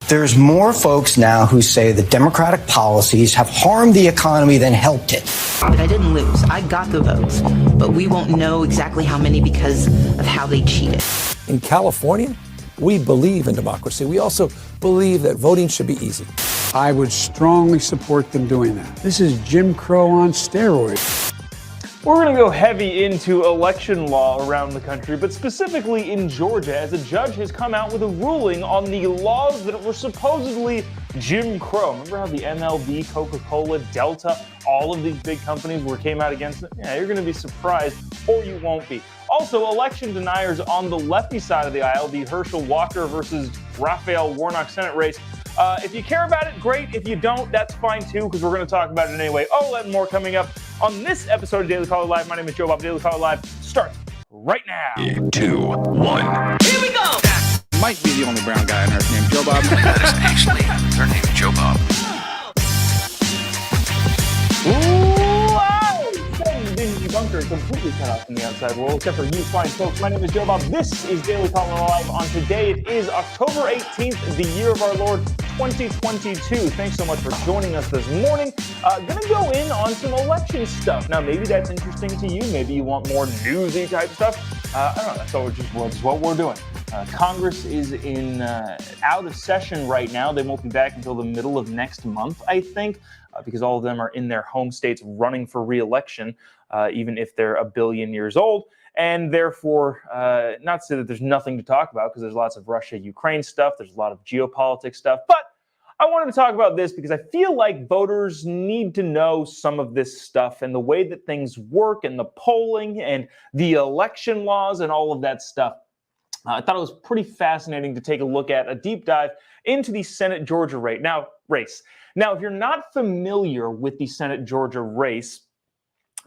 There's more folks now who say that Democratic policies have harmed the economy than helped it. But I didn't lose. I got the votes. But we won't know exactly how many because of how they cheated. In California, we believe in democracy. We also believe that voting should be easy. I would strongly support them doing that. This is Jim Crow on steroids. We're going to go heavy into election law around the country, but specifically in Georgia, as a judge has come out with a ruling on the laws that were supposedly Jim Crow. Remember how the MLB, Coca-Cola, Delta, all of these big companies came out against it? Yeah, you're going to be surprised, or you won't be. Also, election deniers on the lefty side of the aisle, the Herschel Walker versus Raphael Warnock Senate race. If you care about it, great. If you don't, that's fine too, because we're going to talk about it anyway. Oh, and more coming up on this episode of Daily Caller Live. My name is Jobob. Daily Caller Live starts right now. 3, 2, 1. Here we go! Might be the only brown guy on earth named Jobob. That isn't actually their name, Jobob. Bunker completely cut off from the outside world, except for you fine folks. My name is Jobob. This is Daily Caller Live. On today, it is October 18th, the year of our Lord 2022. Thanks so much for joining us this morning. Gonna go in on some election stuff. Now, maybe that's interesting to you. Maybe you want more newsy type stuff. I don't know. That's what we're doing. Congress is out of session right now. They won't be back until the middle of next month, I think, because all of them are in their home states running for re-election, even if they're a billion years old. And therefore, not to say that there's nothing to talk about, because there's lots of Russia-Ukraine stuff. There's a lot of geopolitics stuff. But I wanted to talk about this because I feel like voters need to know some of this stuff and the way that things work and the polling and the election laws and all of that stuff. I thought it was pretty fascinating to take a look at a deep dive into the Senate Georgia race. Now, if you're not familiar with the Senate Georgia race,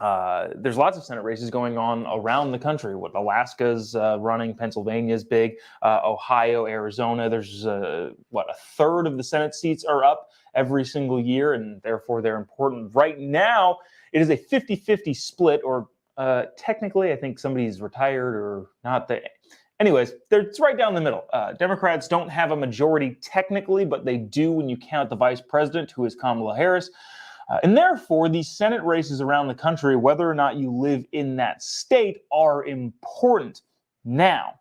there's lots of Senate races going on around the country. Alaska's running, Pennsylvania's big, Ohio, Arizona. There's a third of the Senate seats are up every single year, and therefore they're important. Right now, it is a 50-50 split, or technically, I think somebody's retired or not. Anyways, it's right down the middle. Democrats don't have a majority technically, but they do when you count the vice president, who is Kamala Harris. And therefore, these Senate races around the country, whether or not you live in that state, are important. Now,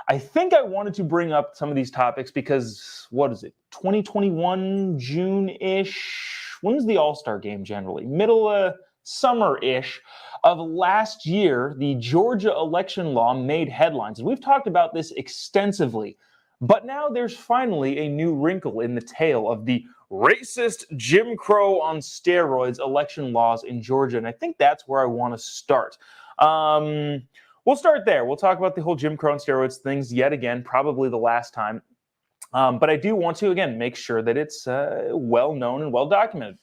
I think I wanted to bring up some of these topics because, 2021, June-ish? When's the All-Star game generally? Middle summer-ish of last year, the Georgia election law made headlines. And we've talked about this extensively. But now there's finally a new wrinkle in the tale of the racist Jim Crow on steroids election laws in Georgia. And I think that's where I want to start. We'll start there. We'll talk about the whole Jim Crow on steroids things yet again, probably the last time. But I do want to, again, make sure that it's well-known and well-documented.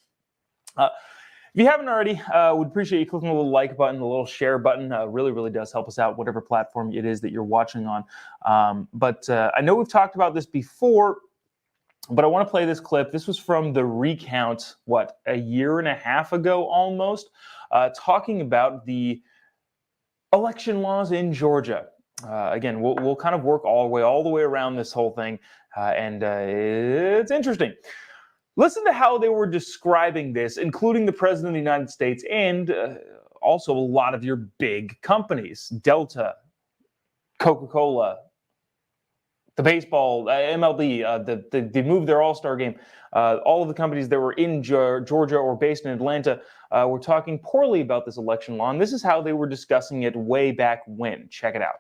If you haven't already, we'd appreciate you clicking the little like button, the little share button. Really, really does help us out, whatever platform it is that you're watching on. But I know we've talked about this before, but I want to play this clip. This was from the recount, a year and a half ago almost, talking about the election laws in Georgia. Again, we'll kind of work all the way around this whole thing, and it's interesting. Listen to how they were describing this, including the President of the United States and also a lot of your big companies, Delta, Coca-Cola, the baseball, MLB, they moved their All-Star game. All of the companies that were in Georgia or based in Atlanta were talking poorly about this election law, and this is how they were discussing it way back when. Check it out.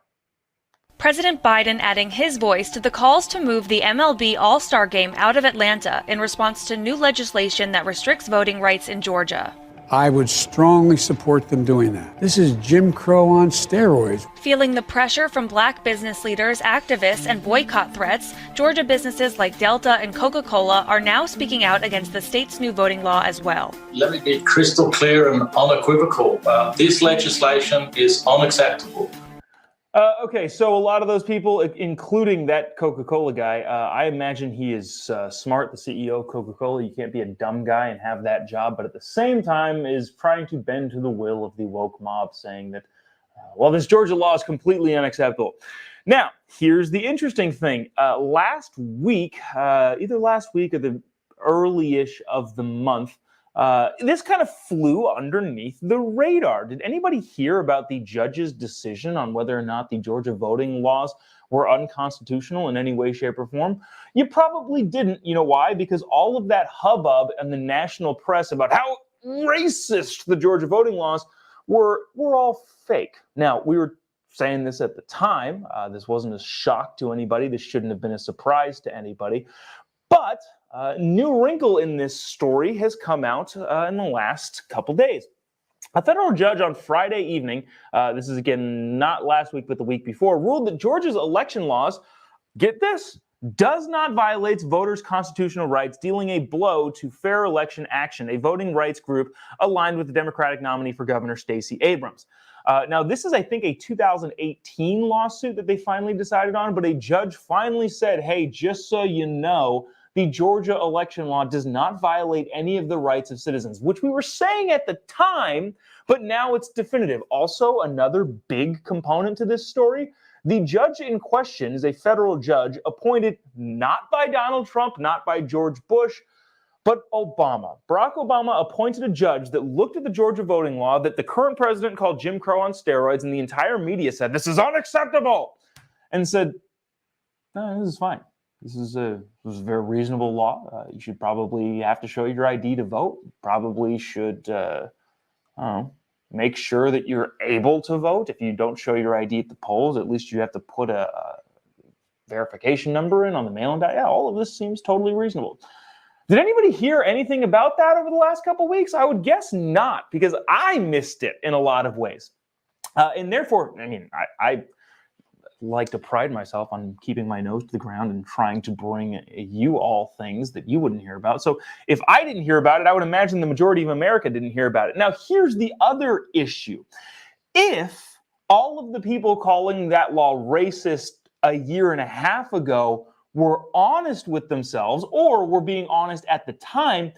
President Biden adding his voice to the calls to move the MLB All-Star Game out of Atlanta in response to new legislation that restricts voting rights in Georgia. I would strongly support them doing that. This is Jim Crow on steroids. Feeling the pressure from black business leaders, activists, and boycott threats, Georgia businesses like Delta and Coca-Cola are now speaking out against the state's new voting law as well. Let me be crystal clear and unequivocal. This legislation is unacceptable. Okay, so a lot of those people, including that Coca-Cola guy, I imagine he is smart, the CEO of Coca-Cola. You can't be a dumb guy and have that job, but at the same time is trying to bend to the will of the woke mob, saying that, this Georgia law is completely unacceptable. Now, here's the interesting thing. Last week, either last week or the early-ish of the month, this kind of flew underneath the radar. Did anybody hear about the judge's decision on whether or not the Georgia voting laws were unconstitutional in any way, shape, or form? You probably didn't. You know why? Because all of that hubbub and the national press about how racist the Georgia voting laws were all fake. Now, we were saying this at the time. This wasn't a shock to anybody. This shouldn't have been a surprise to anybody. But a new wrinkle in this story has come out in the last couple days. A federal judge on Friday evening, this is again not last week but the week before, ruled that Georgia's election laws, get this, does not violate voters' constitutional rights, dealing a blow to Fair Election Action, a voting rights group aligned with the Democratic nominee for governor Stacey Abrams. Now, this is, I think, a 2018 lawsuit that they finally decided on, but a judge finally said, hey, just so you know, the Georgia election law does not violate any of the rights of citizens, which we were saying at the time, but now it's definitive. Also, another big component to this story, the judge in question is a federal judge appointed not by Donald Trump, not by George Bush, but Obama. Barack Obama appointed a judge that looked at the Georgia voting law that the current president called Jim Crow on steroids, and the entire media said, this is unacceptable, and said, no, this is fine. This is a very reasonable law. You should probably have to show your ID to vote. Probably should make sure that you're able to vote. If you don't show your ID at the polls, at least you have to put a verification number in on the mail-in ballot. Yeah, all of this seems totally reasonable. Did anybody hear anything about that over the last couple of weeks? I would guess not, because I missed it in a lot of ways. And therefore, I mean, I like to pride myself on keeping my nose to the ground and trying to bring you all things that you wouldn't hear about. So if I didn't hear about it, I would imagine the majority of America didn't hear about it. Now, here's the other issue. If all of the people calling that law racist a year and a half ago were honest with themselves, or were being honest at the time,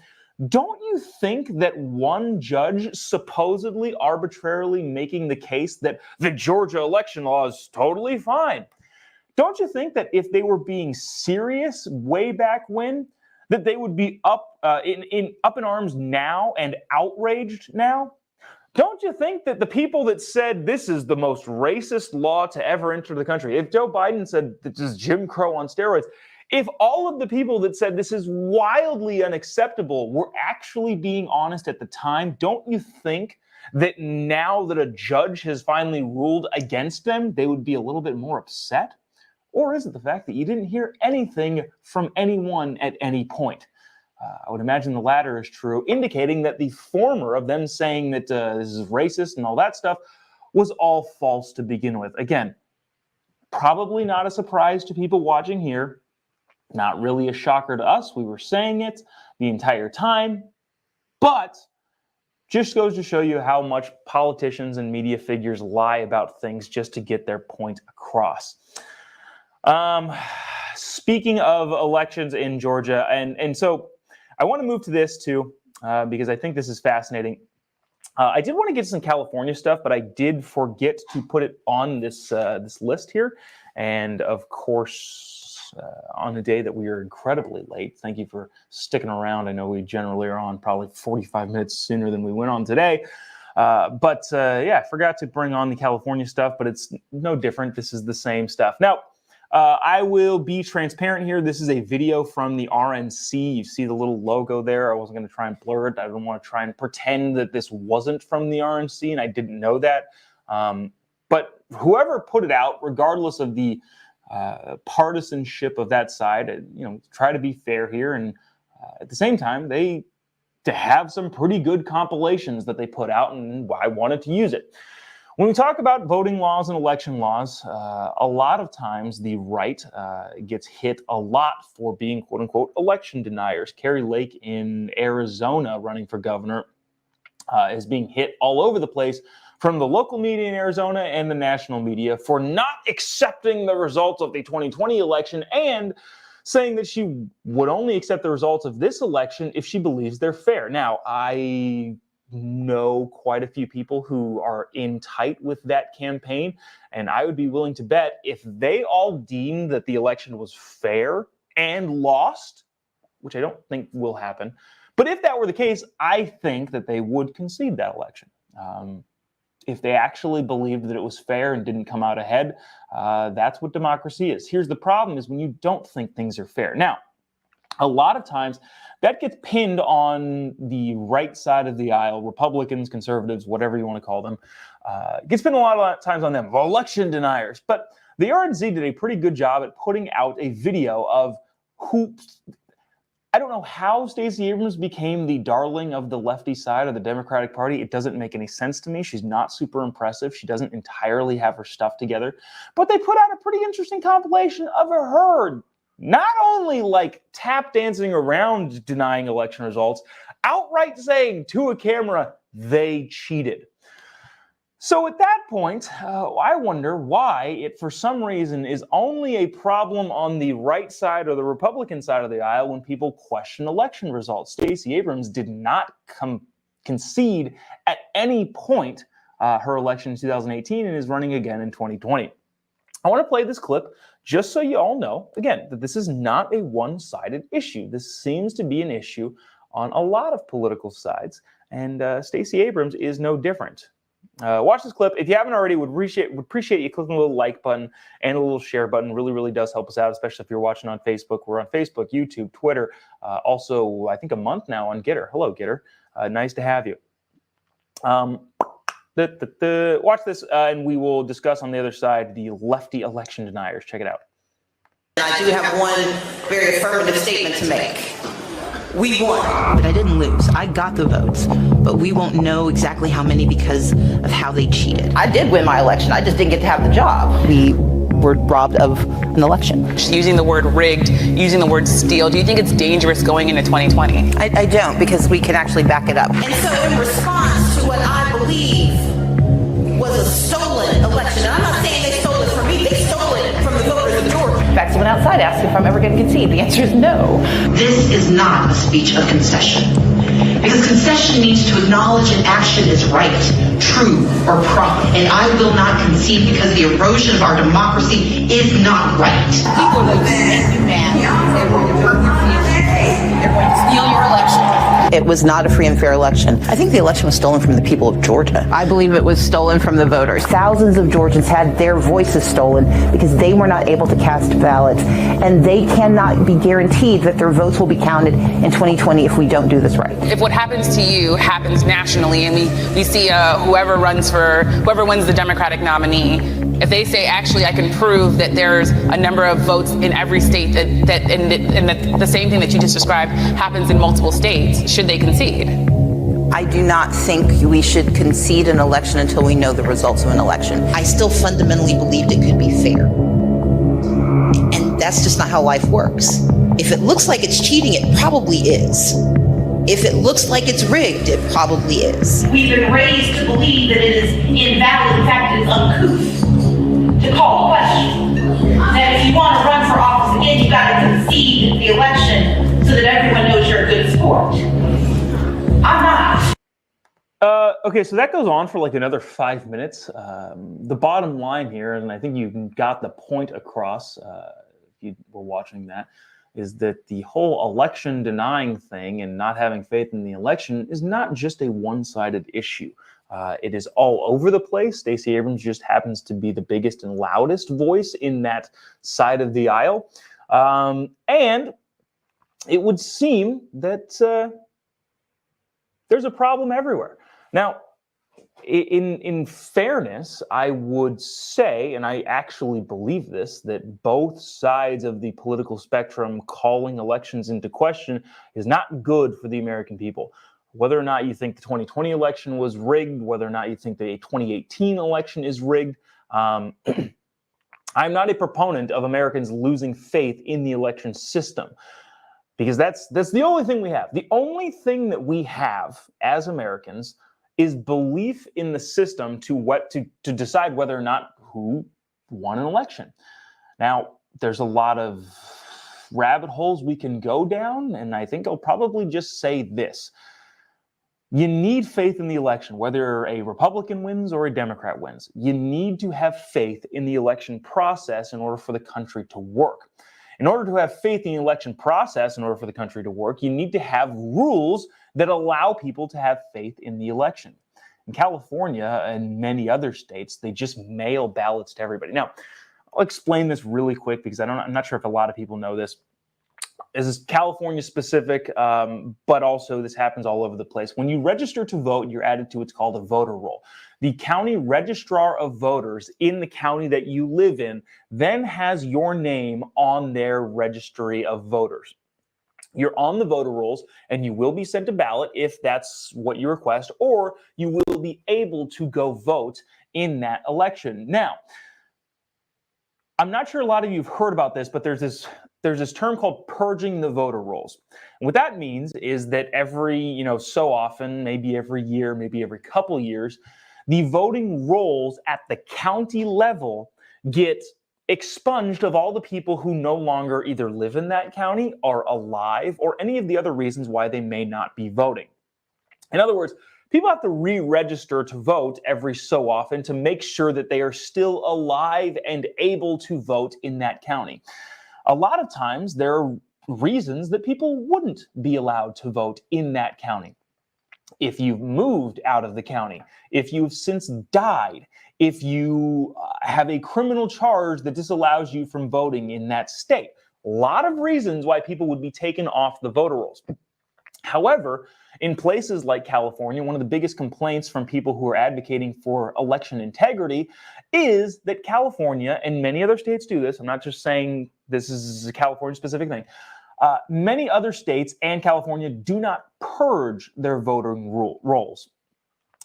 don't you think that one judge supposedly arbitrarily making the case that the Georgia election law is totally fine, don't you think that if they were being serious way back when, that they would be up in arms now and outraged now? Don't you think that the people that said this is the most racist law to ever enter the country, if Joe Biden said this is Jim Crow on steroids, if all of the people that said this is wildly unacceptable were actually being honest at the time, don't you think that now that a judge has finally ruled against them, they would be a little bit more upset? Or is it the fact that you didn't hear anything from anyone at any point? I would imagine the latter is true, indicating that the former of them saying that this is racist and all that stuff was all false to begin with. Again, probably not a surprise to people watching here. Not really a shocker to us. We were saying it the entire time, but just goes to show you how much politicians and media figures lie about things just to get their point across. Speaking of elections in Georgia, and so I want to move to this too, because I think this is fascinating. I did want to get some California stuff, but I did forget to put it on this list here. And of course, on a day that we are incredibly late, thank you for sticking around. I know we generally are on probably 45 minutes sooner than we went on today. But I forgot to bring on the California stuff, but it's no different. This is the same stuff. Now, I will be transparent here. This is a video from the RNC. You see the little logo there. I wasn't going to try and blur it. I didn't want to try and pretend that this wasn't from the RNC, and I didn't know that. But whoever put it out, regardless of the partisanship of that side, try to be fair here. And at the same time, they have some pretty good compilations that they put out, and I wanted to use it. When we talk about voting laws and election laws, a lot of times the right gets hit a lot for being, quote unquote, election deniers. Carrie Lake in Arizona running for governor is being hit all over the place from the local media in Arizona and the national media for not accepting the results of the 2020 election and saying that she would only accept the results of this election if she believes they're fair. Now, I know quite a few people who are in tight with that campaign, and I would be willing to bet if they all deemed that the election was fair and lost, which I don't think will happen, but if that were the case, I think that they would concede that election. If they actually believed that it was fair and didn't come out ahead, that's what democracy is. Here's the problem is when you don't think things are fair. Now, a lot of times that gets pinned on the right side of the aisle, Republicans, conservatives, whatever you want to call them. It gets pinned a lot of times on them, election deniers. But the RNC did a pretty good job at putting out a video of who... I don't know how Stacey Abrams became the darling of the lefty side of the Democratic Party. It doesn't make any sense to me. She's not super impressive. She doesn't entirely have her stuff together. But they put out a pretty interesting compilation of her not only like tap dancing around denying election results, outright saying to a camera they cheated. So at that point, I wonder why it, for some reason, is only a problem on the right side or the Republican side of the aisle when people question election results. Stacey Abrams did not concede at any point her election in 2018 and is running again in 2020. I want to play this clip just so you all know, again, that this is not a one-sided issue. This seems to be an issue on a lot of political sides, and Stacey Abrams is no different. Watch this clip. If you haven't already, would appreciate you clicking the little like button and a little share button. Really, really does help us out, especially if you're watching on Facebook. We're on Facebook, YouTube, Twitter. Also, I think a month now on Getter. Hello, Getter. Nice to have you. Watch this, and we will discuss on the other side the lefty election deniers. Check it out. I do have one very affirmative statement to make. We won. But I didn't lose. I got the votes. But we won't know exactly how many because of how they cheated. I did win my election. I just didn't get to have the job. We were robbed of an election. Using the word rigged, using the word steal, do you think it's dangerous going into 2020? I don't, because we can actually back it up. And so in response to what I believe was a stolen election, and I'm not saying they stole it from me, they stole it from the voters of Georgia. In fact, someone outside asked if I'm ever going to concede. The answer is no. This is not a speech of concession. Because concession means to acknowledge an action is right, true, or proper. And I will not concede because the erosion of our democracy is not right. People are going to make you mad. They're going to hurt your feelings. They're going to steal your election. It was not a free and fair election. I think the election was stolen from the people of Georgia. I believe it was stolen from the voters. Thousands of Georgians had their voices stolen because they were not able to cast ballots, and they cannot be guaranteed that their votes will be counted in 2020 if we don't do this right. If what happens to you happens nationally, and we see whoever wins the Democratic nominee, if they say, actually, I can prove that there's a number of votes in every state and that the same thing that you just described happens in multiple states, should they concede? I do not think we should concede an election until we know the results of an election. I still fundamentally believed it could be fair. And that's just not how life works. If it looks like it's cheating, it probably is. If it looks like it's rigged, it probably is. We've been raised to believe that it is invalid, in fact, it's uncouth to call a question. That if you want to run for office again, you got to concede the election so that everyone knows you're a good sport. I'm not. Okay, so that goes on for like another 5 minutes. The bottom line here, and I think you got the point across if you were watching that, is that the whole election denying thing and not having faith in the election is not just a one-sided issue. It is all over the place. Stacey Abrams just happens to be the biggest and loudest voice in that side of the aisle. And it would seem that there's a problem everywhere. Now, in fairness, I would say, and I actually believe this, that both sides of the political spectrum calling elections into question is not good for the American people. Whether or not you think the 2020 election was rigged, whether or not you think the 2018 election is rigged, I'm not a proponent of Americans losing faith in the election system, because that's the only thing we have. The only thing that we have as Americans is belief in the system to decide whether or not who won an election. Now, there's a lot of rabbit holes we can go down, and I think I'll probably just say this. You need faith in the election, whether a Republican wins or a Democrat wins. You need to have faith in the election process in order for the country to work. In order to have faith in the election process, in order for the country to work, you need to have rules that allow people to have faith in the election. In California and many other states, they just mail ballots to everybody. Now, I'll explain this really quick because I'm not sure if a lot of people know this. This is California specific, but also this happens all over the place. When you register to vote, you're added to what's called a voter roll. The county registrar of voters in the county that you live in then has your name on their registry of voters. You're on the voter rolls, and you will be sent a ballot if that's what you request, or you will be able to go vote in that election. Now, I'm not sure a lot of you have heard about this, but there's this term called purging the voter rolls. And what that means is that every, so often, maybe every year, maybe every couple years, the voting rolls at the county level get expunged of all the people who no longer either live in that county, are alive, or any of the other reasons why they may not be voting. In other words, people have to re-register to vote every so often to make sure that they are still alive and able to vote in that county. A lot of times there are reasons that people wouldn't be allowed to vote in that county. If you've moved out of the county, if you've since died, if you have a criminal charge that disallows you from voting in that state. A lot of reasons why people would be taken off the voter rolls. However, in places like California, one of the biggest complaints from people who are advocating for election integrity is that California, and many other states do this, I'm not just saying this is a California-specific thing, many other states and California do not purge their voting rolls.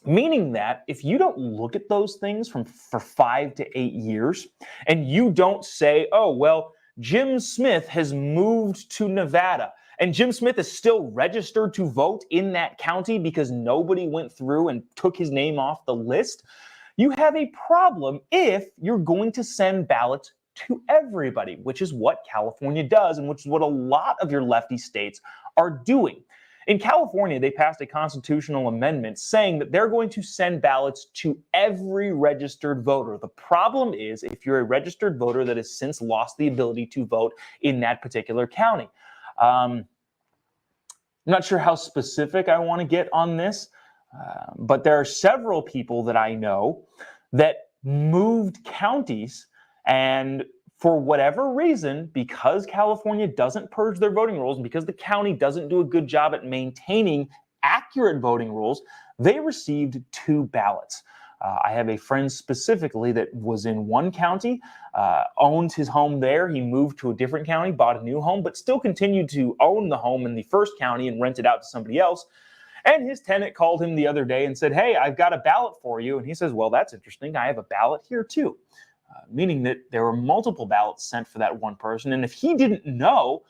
Meaning that if you don't look at those things for 5 to 8 years, and you don't say, oh, well, Jim Smith has moved to Nevada, and Jim Smith is still registered to vote in that county because nobody went through and took his name off the list, you have a problem if you're going to send ballots to everybody, which is what California does and which is what a lot of your lefty states are doing. In California, they passed a constitutional amendment saying that they're going to send ballots to every registered voter. The problem is if you're a registered voter that has since lost the ability to vote in that particular county. I'm not sure how specific I want to get on this, but there are several people that I know that moved counties, and for whatever reason, because California doesn't purge their voting rolls and because the county doesn't do a good job at maintaining accurate voting rolls, they received 2 ballots. I have a friend specifically that was in one county, owns his home there. He moved to a different county, bought a new home, but still continued to own the home in the first county and rent it out to somebody else. And his tenant called him the other day and said, hey, I've got a ballot for you. And he says, well, that's interesting. I have a ballot here too. Meaning that there were multiple ballots sent for that one person. And if he didn't know,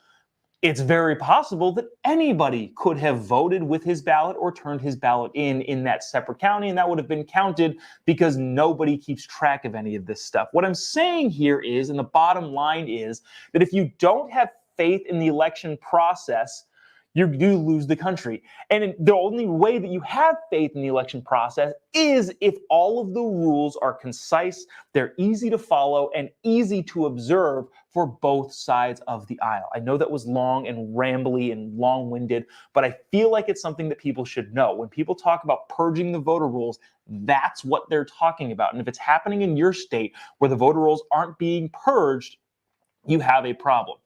it's very possible that anybody could have voted with his ballot or turned his ballot in that separate county, and that would have been counted because nobody keeps track of any of this stuff. What I'm saying here is, and the bottom line is, that if you don't have faith in the election process, you do lose the country. And the only way that you have faith in the election process is if all of the rules are concise, they're easy to follow, and easy to observe for both sides of the aisle. I know that was long and rambly and long-winded, but I feel like it's something that people should know. When people talk about purging the voter rolls, that's what they're talking about. And if it's happening in your state where the voter rolls aren't being purged, you have a problem.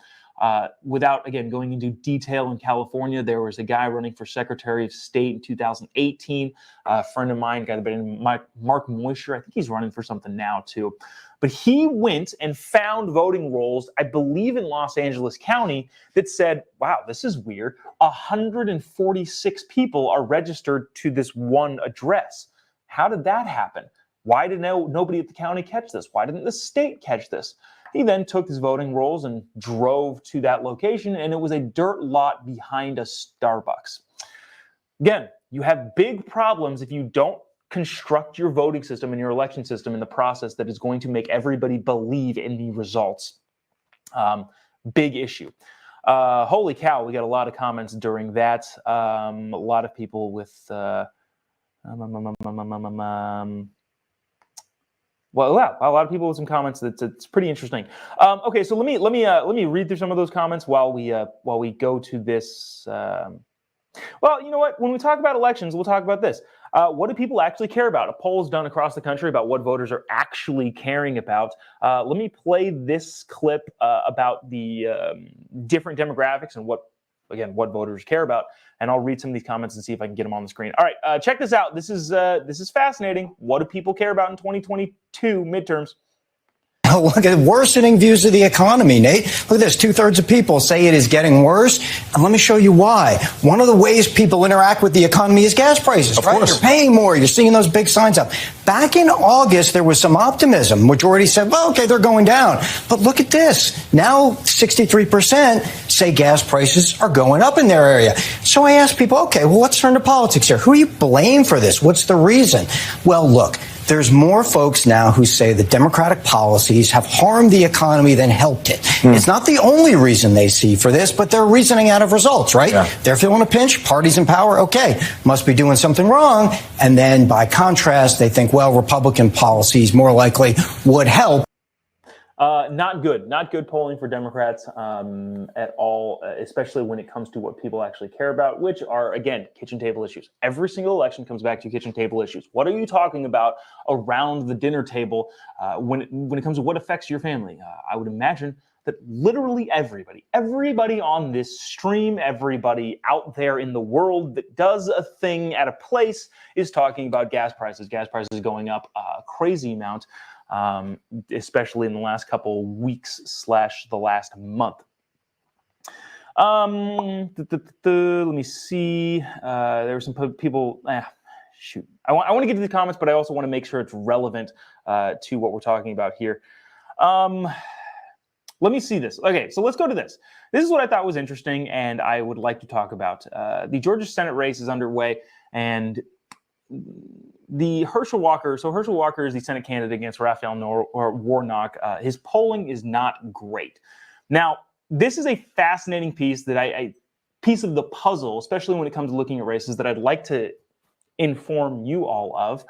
Without, again, going into detail, in California, there was a guy running for Secretary of State in 2018, a friend of mine, a guy by the name of Mark Moisture. I think he's running for something now, too. But he went and found voting rolls, I believe in Los Angeles County, that said, wow, this is weird. 146 people are registered to this one address. How did that happen? Why did nobody at the county catch this? Why didn't the state catch this? He then took his voting rolls and drove to that location, and it was a dirt lot behind a Starbucks. Again, you have big problems if you don't construct your voting system and your election system in the process that is going to make everybody believe in the results. Big issue. Holy cow, we got a lot of comments during that. A lot of people with well, yeah, a lot of people with some comments. It's pretty interesting. Okay, so let me read through some of those comments while we go to this. Well, you know what? When we talk about elections, we'll talk about this. What do people actually care about? A poll is done across the country about what voters are actually caring about. Let me play this clip about the different demographics and what voters care about, and I'll read some of these comments and see if I can get them on the screen. All right, check this out. This is fascinating. What do people care about in 2022 midterms? Look at worsening views of the economy, Nate. Look at this. 2/3 of people say it is getting worse. And let me show you why. One of the ways people interact with the economy is gas prices, right? You're paying more. You're seeing those big signs up. Back in August, there was some optimism. Majority said, well, okay, they're going down. But look at this. Now, 63% say gas prices are going up in their area. So I asked people, okay, well, let's turn to politics here. Who do you blame for this? What's the reason? Well, look. There's more folks now who say the Democratic policies have harmed the economy than helped it. It's not the only reason they see for this, but they're reasoning out of results, right? Yeah. They're feeling a pinch, parties in power, okay, must be doing something wrong. And then by contrast, they think, well, Republican policies more likely would help. Not good polling for Democrats at all, especially when it comes to what people actually care about, which are, again, kitchen table issues. Every single election comes back to kitchen table issues. What are you talking about around the dinner table when it comes to what affects your family? I would imagine that literally everybody on this stream, everybody out there in the world that does a thing at a place is talking about gas prices going up a crazy amount. Especially in the last couple weeks / the last month. Let me see. There were some people. Shoot. I want to get to the comments, but I also want to make sure it's relevant to what we're talking about here. Let me see this. Okay, so let's go to this. This is what I thought was interesting, and I would like to talk about. The Georgia Senate race is underway, and the Herschel Walker. So Herschel Walker is the Senate candidate against Raphael Warnock. His polling is not great. Now, this is a fascinating piece piece of the puzzle, especially when it comes to looking at races, that I'd like to inform you all of.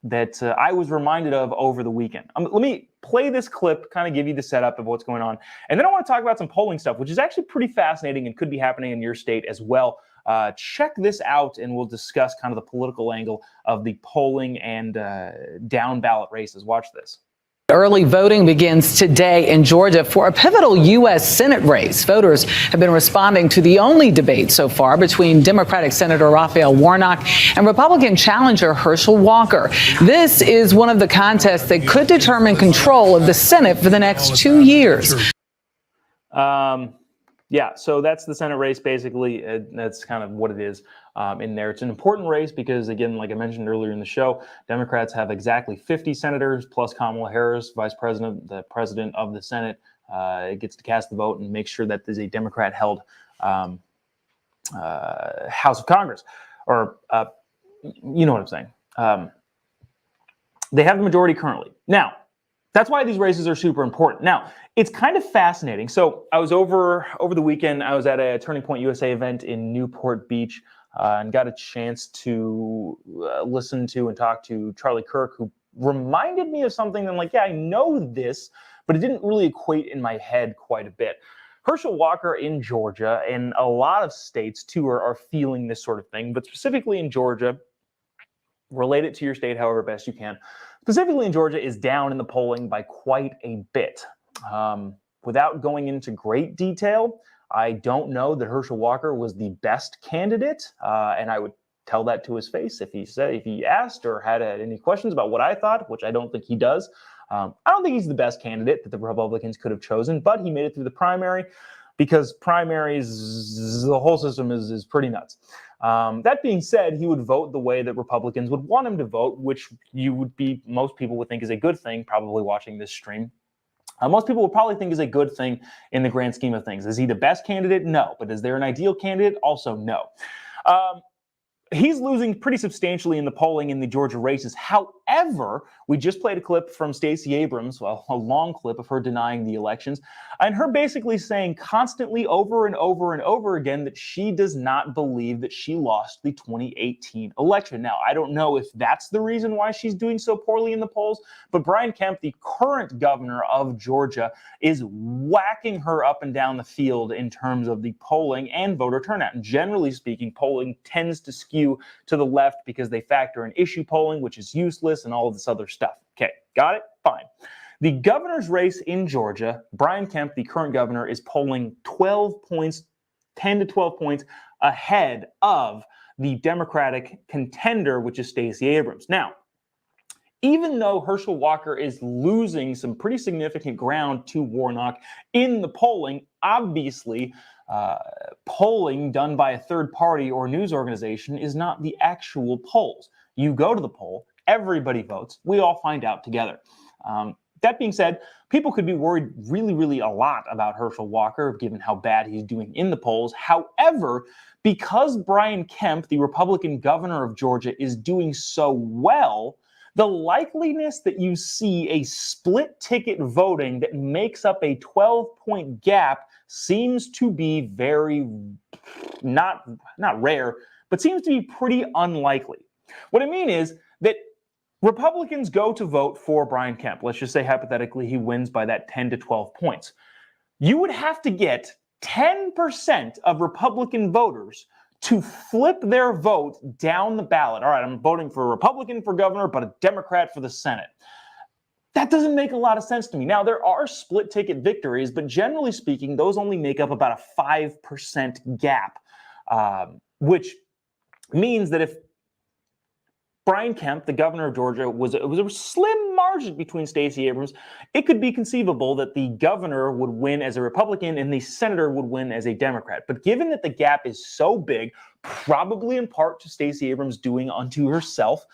That I was reminded of over the weekend. Let me play this clip, kind of give you the setup of what's going on. And then I want to talk about some polling stuff, which is actually pretty fascinating and could be happening in your state as well. Check this out, and we'll discuss kind of the political angle of the polling and down ballot races. Watch this. Early voting begins today in Georgia for a pivotal U.S. Senate race. Voters have been responding to the only debate so far between Democratic Senator Raphael Warnock and Republican challenger Herschel Walker. This is one of the contests that could determine control of the Senate for the next 2 years. Yeah, so that's the Senate race, basically. That's kind of what it is in there. It's an important race because, again, like I mentioned earlier in the show, Democrats have exactly 50 senators plus Kamala Harris, vice president, the president of the Senate, gets to cast the vote and make sure that there's a Democrat-held House of Congress. Or, you know what I'm saying. They have the majority currently. Now, that's why these races are super important. Now, it's kind of fascinating. So I was over the weekend, I was at a Turning Point USA event in Newport Beach and got a chance to listen to and talk to Charlie Kirk, who reminded me of something. I'm like, yeah, I know this, but it didn't really equate in my head quite a bit. Herschel Walker in Georgia, and a lot of states too are feeling this sort of thing, but specifically in Georgia, relate it to your state however best you can. Specifically in Georgia, is down in the polling by quite a bit. Without going into great detail, I don't know that Herschel Walker was the best candidate, and I would tell that to his face if he asked or had any questions about what I thought, which I don't think he does. I don't think he's the best candidate that the Republicans could have chosen, but he made it through the primary because primaries, the whole system is pretty nuts. That being said, he would vote the way that Republicans would want him to vote, which most people would think is a good thing, probably watching this stream. Most people would probably think is a good thing in the grand scheme of things. Is he the best candidate? No. But is there an ideal candidate? Also, no. He's losing pretty substantially in the polling in the Georgia races. However, However, we just played a clip from Stacey Abrams, well, a long clip of her denying the elections, and her basically saying constantly over and over and over again that she does not believe that she lost the 2018 election. Now, I don't know if that's the reason why she's doing so poorly in the polls, but Brian Kemp, the current governor of Georgia, is whacking her up and down the field in terms of the polling and voter turnout. And generally speaking, polling tends to skew to the left because they factor in issue polling, which is useless, and all of this other stuff. Okay, got it? Fine. The governor's race in Georgia, Brian Kemp, the current governor, is polling 12 points, 10 to 12 points ahead of the Democratic contender, which is Stacey Abrams. Now, even though Herschel Walker is losing some pretty significant ground to Warnock in the polling, obviously, polling done by a third party or news organization is not the actual polls. You go to the poll, everybody votes, we all find out together. That being said, people could be worried really a lot about Herschel Walker, given how bad he's doing in the polls. However, because Brian Kemp, the Republican governor of Georgia, is doing so well, the likeliness that you see a split ticket voting that makes up a 12-point gap seems to be very, not rare, but seems to be pretty unlikely. What I mean is that Republicans go to vote for Brian Kemp. Let's just say hypothetically he wins by that 10 to 12 points. You would have to get 10% of Republican voters to flip their vote down the ballot. All right, I'm voting for a Republican for governor, but a Democrat for the Senate. That doesn't make a lot of sense to me. Now, there are split ticket victories, but generally speaking, those only make up about a 5% gap, which means that if Brian Kemp, the governor of Georgia, it was a slim margin between Stacey Abrams, it could be conceivable that the governor would win as a Republican and the senator would win as a Democrat. But given that the gap is so big, probably in part to Stacey Abrams doing unto herself,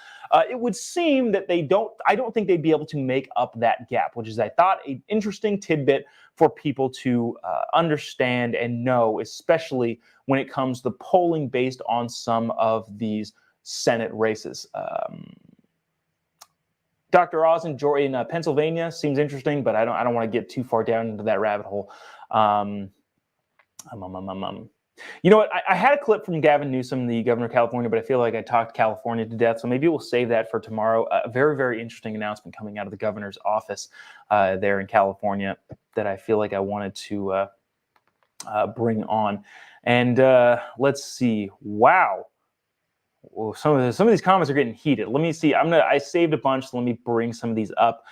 it would seem that I don't think they'd be able to make up that gap, which is, I thought, an interesting tidbit for people to understand and know, especially when it comes to polling based on some of these Senate races. Dr. Oz in Pennsylvania seems interesting, but I don't want to get too far down into that rabbit hole. You know what? I had a clip from Gavin Newsom, the governor of California, but I feel like I talked California to death, so maybe we'll save that for tomorrow. A very interesting announcement coming out of the governor's office there in California that I feel like I wanted to bring on. And let's see. Wow. Well, some of these comments are getting heated. Let me see. I saved a bunch, so let me bring some of these up.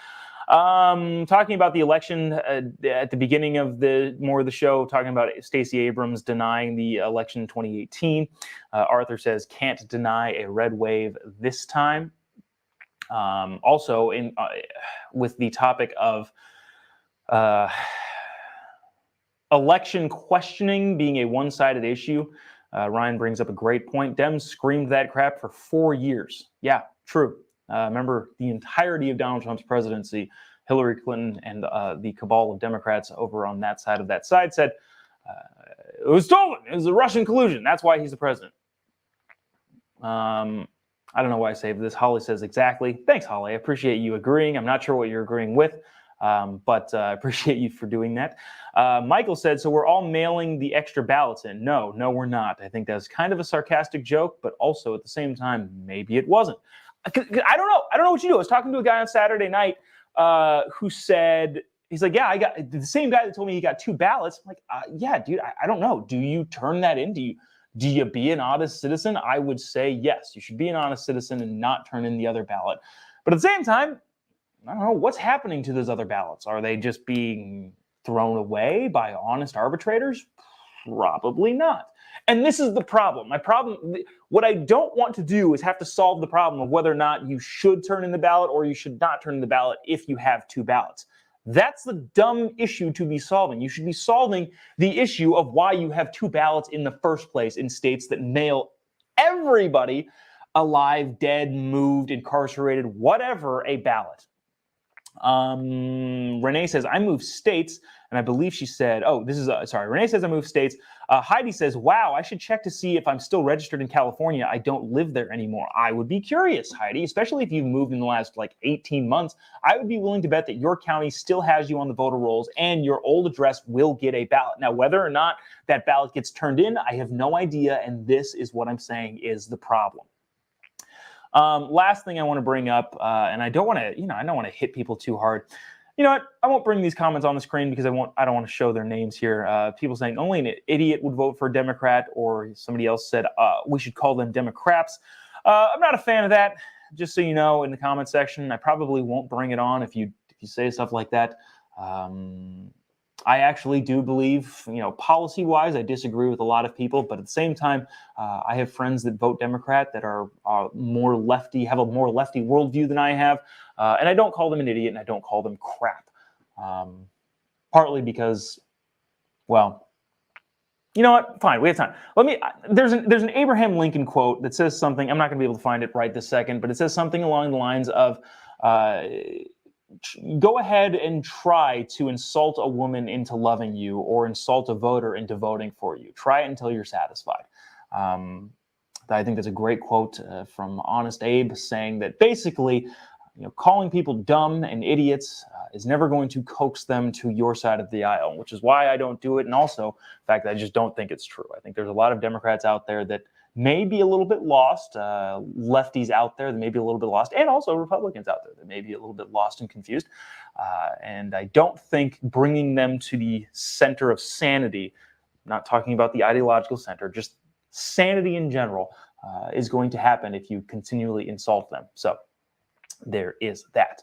Talking about the election at the beginning of the show, talking about Stacey Abrams denying the election in 2018. Arthur says, can't deny a red wave this time. Also, with the topic of election questioning being a one-sided issue, Ryan brings up a great point. Dems screamed that crap for 4 years. Yeah, true. Remember, the entirety of Donald Trump's presidency, Hillary Clinton and the cabal of Democrats over on that side said, it was stolen. It was a Russian collusion. That's why he's the president. I don't know why I saved this. Holly says exactly. Thanks, Holly. I appreciate you agreeing. I'm not sure what you're agreeing with, but I appreciate you for doing that. Michael said, so we're all mailing the extra ballots in. No, we're not. I think that's kind of a sarcastic joke, but also at the same time, maybe it wasn't. I don't know. I don't know what you do. I was talking to a guy on Saturday night who said, he's like, yeah, I got the same guy that told me he got 2 ballots. I'm like, yeah, dude, I don't know. Do you turn that in? Do you be an honest citizen? I would say yes. You should be an honest citizen and not turn in the other ballot. But at the same time, I don't know what's happening to those other ballots. Are they just being thrown away by honest arbitrators? Probably not. And this is the problem. What I don't want to do is have to solve the problem of whether or not you should turn in the ballot or you should not turn in the ballot if you have 2 ballots. That's the dumb issue to be solving. You should be solving the issue of why you have 2 ballots in the first place in states that mail everybody alive, dead, moved, incarcerated, whatever, a ballot. Renee says, I moved states, and I believe she said, Renee says I moved states. Heidi says, wow, I should check to see if I'm still registered in California. I don't live there anymore. I would be curious, Heidi, especially if you've moved in the last 18 months. I would be willing to bet that your county still has you on the voter rolls and your old address will get a ballot. Now, whether or not that ballot gets turned in, I have no idea, and this is what I'm saying is the problem. Last thing I want to bring up, and I don't want to hit people too hard. You know what? I won't bring these comments on the screen because I don't want to show their names here. People saying only an idiot would vote for a Democrat, or somebody else said we should call them Democrats. I'm not a fan of that. Just so you know, in the comment section, I probably won't bring it on if you say stuff like that. I actually do believe, policy-wise, I disagree with a lot of people, but at the same time, I have friends that vote Democrat that are more lefty, have a more lefty worldview than I have, and I don't call them an idiot, and I don't call them crap. Partly because, well, you know what? Fine, we have time. There's an Abraham Lincoln quote that says something. I'm not going to be able to find it right this second, but it says something along the lines of, go ahead and try to insult a woman into loving you or insult a voter into voting for you. Try it until you're satisfied. I think that's a great quote from Honest Abe saying that basically, calling people dumb and idiots is never going to coax them to your side of the aisle, which is why I don't do it. And also, in fact, I just don't think it's true. I think there's a lot of Democrats out there that may be a little bit lost, lefties out there that may be a little bit lost, and also Republicans out there that may be a little bit lost and confused. And I don't think bringing them to the center of sanity, not talking about the ideological center, just sanity in general, is going to happen if you continually insult them. So there is that.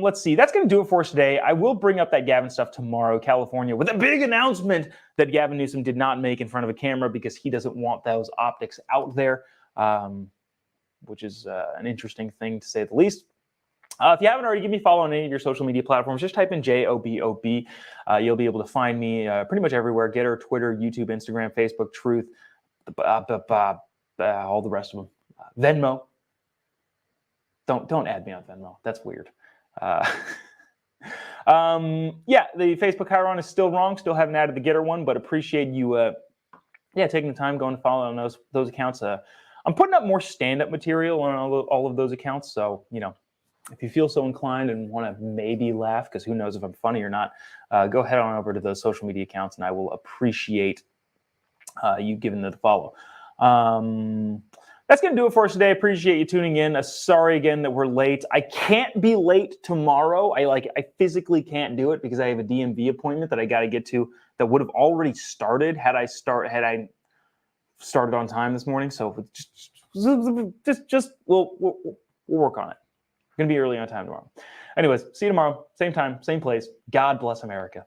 Let's see. That's going to do it for us today. I will bring up that Gavin stuff tomorrow, California, with a big announcement that Gavin Newsom did not make in front of a camera because he doesn't want those optics out there, which is an interesting thing to say the least. If you haven't already, give me a follow on any of your social media platforms. Just type in JOBOB. You'll be able to find me pretty much everywhere. Getter, Twitter, YouTube, Instagram, Facebook, Truth, all the rest of them. Venmo. Don't add me on Venmo. That's weird. The Facebook Chiron is still wrong. Still haven't added the Getter one, but appreciate you taking the time going to follow on those accounts. I'm putting up more stand-up material on all of those accounts. So, if you feel so inclined and want to maybe laugh, because who knows if I'm funny or not, go ahead on over to those social media accounts, and I will appreciate you giving them the follow. That's going to do it for us today. Appreciate you tuning in. Sorry again that we're late. I can't be late tomorrow. I physically can't do it because I have a DMV appointment that I got to get to that would have already started had I started on time this morning. So we'll work on it. Going to be early on time tomorrow. Anyways, see you tomorrow. Same time, same place. God bless America.